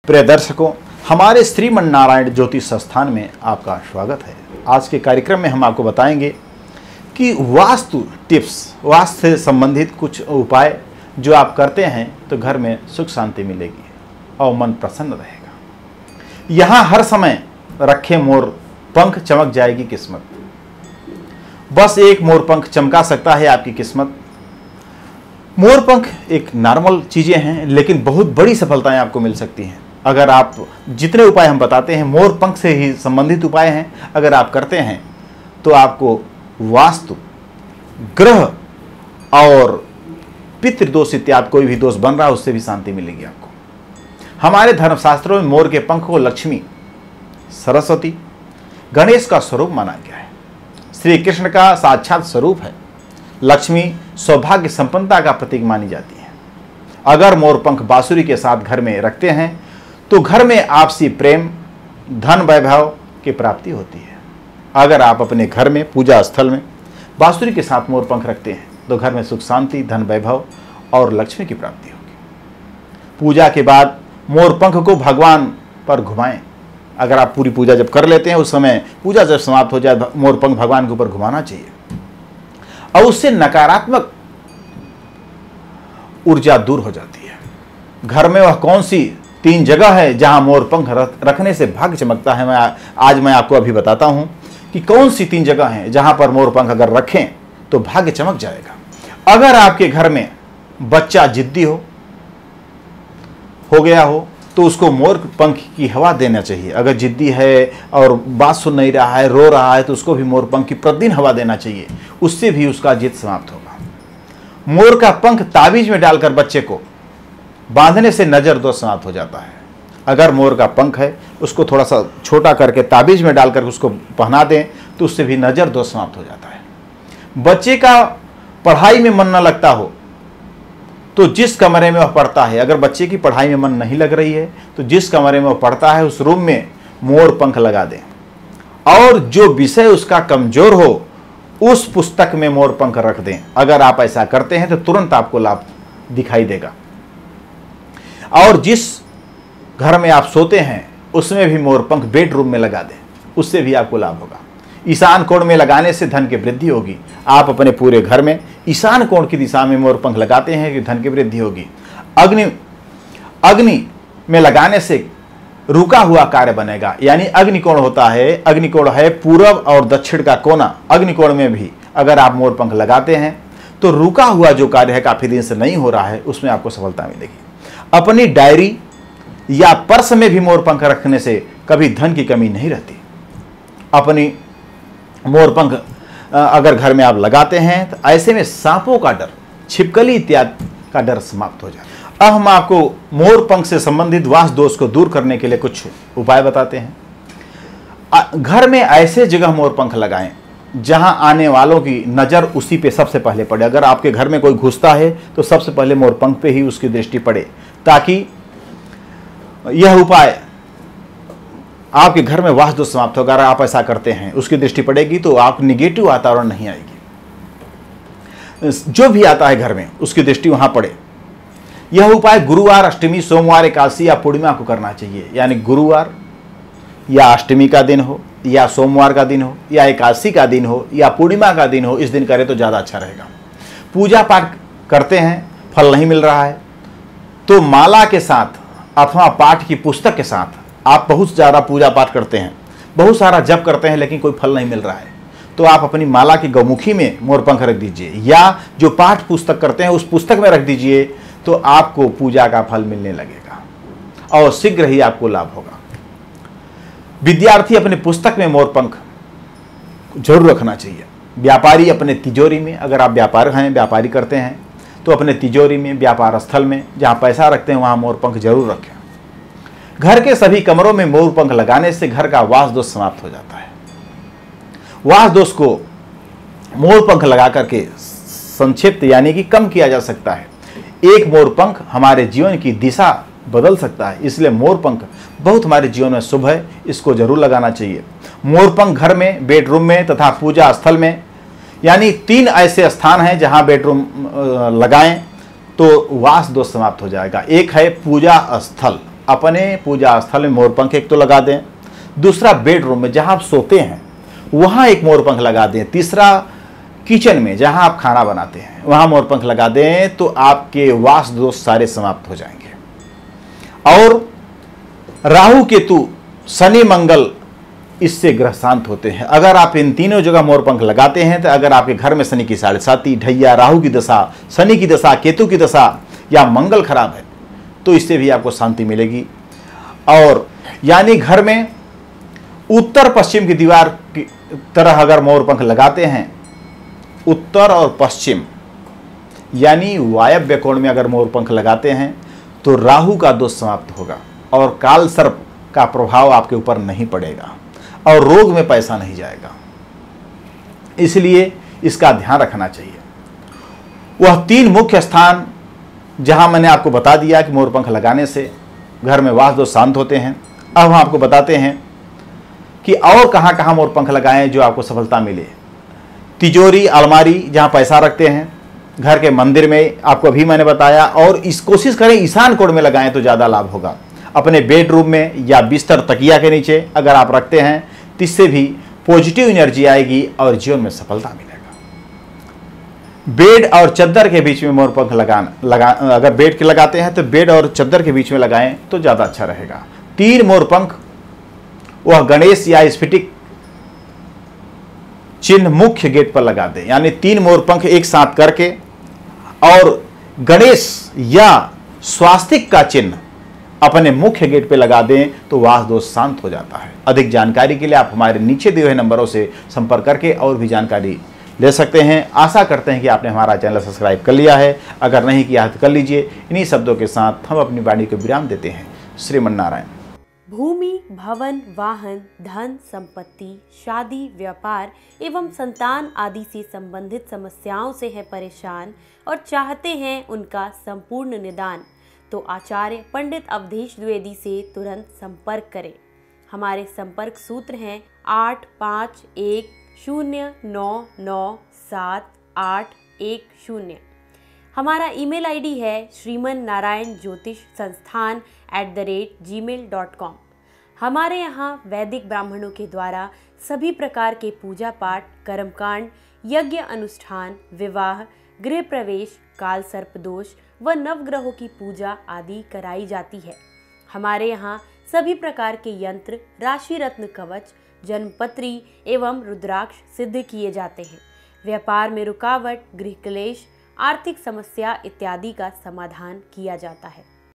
प्रिय दर्शकों, हमारे श्रीमन नारायण ज्योतिष संस्थान में आपका स्वागत है। आज के कार्यक्रम में हम आपको बताएंगे कि वास्तु टिप्स, वास्तु से संबंधित कुछ उपाय जो आप करते हैं तो घर में सुख शांति मिलेगी और मन प्रसन्न रहेगा। यहाँ हर समय रखे मोर पंख चमक जाएगी किस्मत। बस एक मोर पंख चमका सकता है आपकी किस्मत। मोर पंख एक नॉर्मल चीज़ें हैं, लेकिन बहुत बड़ी सफलताएं आपको मिल सकती हैं अगर आप जितने उपाय हम बताते हैं मोर पंख से ही संबंधित उपाय हैं। अगर आप करते हैं तो आपको वास्तु, ग्रह और पितृदोष इत्यादि कोई भी दोष बन रहा है उससे भी शांति मिलेगी आपको। हमारे धर्मशास्त्रों में मोर के पंख को लक्ष्मी, सरस्वती, गणेश का स्वरूप माना गया है। श्री कृष्ण का साक्षात स्वरूप है। लक्ष्मी सौभाग्य संपन्नता का प्रतीक मानी जाती है। अगर मोर पंख बांसुरी के साथ घर में रखते हैं तो घर में आपसी प्रेम, धन, वैभव की प्राप्ति होती है। अगर आप अपने घर में पूजा स्थल में बांसुरी के साथ मोर पंख रखते हैं तो घर में सुख शांति, धन, वैभव और लक्ष्मी की प्राप्ति होगी। पूजा के बाद मोर पंख को भगवान पर घुमाएं। अगर आप पूरी पूजा जब कर लेते हैं उस समय पूजा जब समाप्त हो जाए मोर पंख भगवान के ऊपर घुमाना चाहिए और उससे नकारात्मक ऊर्जा दूर हो जाती है। घर में वह कौन सी 3 जगह है जहां मोर पंख रखने से भाग्य चमकता है, आज मैं आपको अभी बताता हूं कि कौन सी 3 जगह हैं जहां पर मोर पंख अगर रखें तो भाग्य चमक जाएगा। अगर आपके घर में बच्चा जिद्दी हो गया हो तो उसको मोर पंख की हवा देना चाहिए। अगर जिद्दी है और बात सुन नहीं रहा है, रो रहा है, तो उसको भी मोर पंख की प्रतिदिन हवा देना चाहिए। उससे भी उसका जिद समाप्त होगा। मोर का पंख ताबीज में डालकर बच्चे को बांधने से नजर दोष समाप्त हो जाता है। अगर मोर का पंख है उसको थोड़ा सा छोटा करके ताबीज में डालकर उसको पहना दें तो उससे भी नजर दोष समाप्त हो जाता है। बच्चे का पढ़ाई में मन न लगता हो तो जिस कमरे में वह पढ़ता है, अगर बच्चे की पढ़ाई में मन नहीं लग रही है तो जिस कमरे में वह पढ़ता है उस रूम में मोर पंख लगा दें। और जो विषय उसका कमजोर हो उस पुस्तक में मोर पंख रख दें। अगर आप ऐसा करते हैं तो तुरंत आपको लाभ दिखाई देगा। और जिस घर में आप सोते हैं उसमें भी मोर पंख बेडरूम में लगा दें, उससे भी आपको लाभ होगा। ईशान कोण में लगाने से धन की वृद्धि होगी। आप अपने पूरे घर में ईशान कोण की दिशा में मोर पंख लगाते हैं कि धन की वृद्धि होगी। अग्नि में लगाने से रुका हुआ कार्य बनेगा। यानी अग्निकोण होता है, अग्निकोण है पूर्व और दक्षिण का कोना। अग्निकोण में भी अगर आप मोर पंख लगाते हैं तो रुका हुआ जो कार्य है काफी दिन से नहीं हो रहा है उसमें आपको सफलता मिलेगी। अपनी डायरी या पर्स में भी मोर पंख रखने से कभी धन की कमी नहीं रहती। अपनी मोर पंख अगर घर में आप लगाते हैं तो ऐसे में सांपों का डर, छिपकली इत्यादि का डर समाप्त हो जाए। अब हम आपको मोर पंख से संबंधित वास्तु दोष को दूर करने के लिए कुछ उपाय बताते हैं। घर में ऐसे जगह मोर पंख लगाएं जहां आने वालों की नज़र उसी पे सबसे पहले पड़े। अगर आपके घर में कोई घुसता है तो सबसे पहले मोर पंख पे ही उसकी दृष्टि पड़े, ताकि यह उपाय आपके घर में वास्तु दोष समाप्त होगा। अगर आप ऐसा करते हैं उसकी दृष्टि पड़ेगी तो आप निगेटिव वातावरण नहीं आएगी। जो भी आता है घर में उसकी दृष्टि वहां पड़े। यह उपाय गुरुवार, अष्टमी, सोमवार, एकादशी या पूर्णिमा को करना चाहिए। यानी गुरुवार या अष्टमी का दिन हो या सोमवार का दिन हो या एकादशी का दिन हो या पूर्णिमा का दिन हो, इस दिन करें तो ज़्यादा अच्छा रहेगा। पूजा पाठ करते हैं, फल नहीं मिल रहा है तो माला के साथ अथवा पाठ की पुस्तक के साथ आप बहुत ज़्यादा पूजा पाठ करते हैं, बहुत सारा जप करते हैं लेकिन कोई फल नहीं मिल रहा है तो आप अपनी माला की गौमुखी में मोर पंख रख दीजिए या जो पाठ पुस्तक करते हैं उस पुस्तक में रख दीजिए तो आपको पूजा का फल मिलने लगेगा और शीघ्र ही आपको लाभ होगा। विद्यार्थी अपने पुस्तक में मोर पंख जरूर रखना चाहिए। व्यापारी अपने तिजोरी में, अगर आप व्यापार हैं, व्यापारी करते हैं तो अपने तिजोरी में, व्यापार स्थल में जहाँ पैसा रखते हैं वहाँ मोर पंख जरूर रखें। घर के सभी कमरों में मोर पंख लगाने से घर का वास्तु दोष समाप्त हो जाता है। वास्तु दोष को मोर पंख लगा करके संक्षिप्त यानी कि कम किया जा सकता है। एक मोर पंख हमारे जीवन की दिशा बदल सकता है, इसलिए मोर पंख बहुत हमारे जीवन में शुभ है, इसको जरूर लगाना चाहिए। मोर पंख घर में, बेडरूम में तथा पूजा स्थल में, यानी 3 ऐसे स्थान हैं जहां बेडरूम लगाएं तो वास्तु दोष समाप्त हो जाएगा। एक है पूजा स्थल, अपने पूजा स्थल में मोर पंख एक तो लगा दें, दूसरा बेडरूम में जहां आप सोते हैं वहां एक मोर पंख लगा दें, तीसरा किचन में जहां आप खाना बनाते हैं वहां मोर पंख लगा दें, तो आपके वास दोष सारे समाप्त हो जाएंगे। और राहु केतु शनि मंगल इससे ग्रह शांत होते हैं। अगर आप इन तीनों जगह मोर पंख लगाते हैं तो अगर आपके घर में शनि की 7.5 ढैया, राहु की दशा, शनि की दशा, केतु की दशा या मंगल खराब है तो इससे भी आपको शांति मिलेगी। और यानी घर में उत्तर पश्चिम की दीवार की तरह अगर मोर पंख लगाते हैं, उत्तर और पश्चिम यानी वायव्य कोण में अगर मोर पंख लगाते हैं तो राहु का दोष समाप्त होगा और काल सर्प का प्रभाव आपके ऊपर नहीं पड़ेगा और रोग में पैसा नहीं जाएगा। इसलिए इसका ध्यान रखना चाहिए। वह 3 मुख्य स्थान जहां मैंने आपको बता दिया कि मोर पंख लगाने से घर में वास दोष शांत होते हैं, अब हम आपको बताते हैं कि और कहां कहां मोर पंख लगाएं जो आपको सफलता मिले। तिजोरी, अलमारी जहां पैसा रखते हैं, घर के मंदिर में आपको अभी मैंने बताया, और इस कोशिश करें ईशान कोण में लगाएं तो ज़्यादा लाभ होगा। अपने बेडरूम में या बिस्तर तकिया के नीचे अगर आप रखते हैं तो इससे भी पॉजिटिव एनर्जी आएगी और जीवन में सफलता मिलेगा। बेड और चद्दर के बीच में मोर पंख अगर बेड के लगाते हैं तो बेड और चद्दर के बीच में लगाएं तो ज़्यादा अच्छा रहेगा। 3 मोर पंख वह गणेश या स्फटिक चिन्ह मुख्य गेट पर लगा दें, यानी 3 मोर पंख एक साथ करके और गणेश या स्वास्तिक का चिन्ह अपने मुख्य गेट पे लगा दें तो वास दोष शांत हो जाता है। अधिक जानकारी के लिए आप हमारे नीचे दिए हुए नंबरों से संपर्क करके और भी जानकारी ले सकते हैं। आशा करते हैं कि आपने हमारा चैनल सब्सक्राइब कर लिया है। अगर नहीं किया है तो कर लीजिए। इन्हीं शब्दों के साथ हम अपनी वाणी को विराम देते हैं। श्रीमन्नारायण। भूमि, भवन, वाहन, धन, संपत्ति, शादी, व्यापार एवं संतान आदि से संबंधित समस्याओं से है परेशान और चाहते हैं उनका संपूर्ण निदान, तो आचार्य पंडित अवधेश द्विवेदी से तुरंत संपर्क करें। हमारे संपर्क सूत्र हैं 8510997810। हमारा ईमेल आईडी है shrimanarayanjyotishsansthan@gmail.com। हमारे यहाँ वैदिक ब्राह्मणों के द्वारा सभी प्रकार के पूजा पाठ, कर्मकांड, यज्ञ अनुष्ठान, विवाह, गृह प्रवेश, काल सर्प दोष व नवग्रहों की पूजा आदि कराई जाती है। हमारे यहाँ सभी प्रकार के यंत्र, राशि रत्न कवच, जन्मपत्री एवं रुद्राक्ष सिद्ध किए जाते हैं। व्यापार में रुकावट, गृह क्लेश, आर्थिक समस्या इत्यादि का समाधान किया जाता है।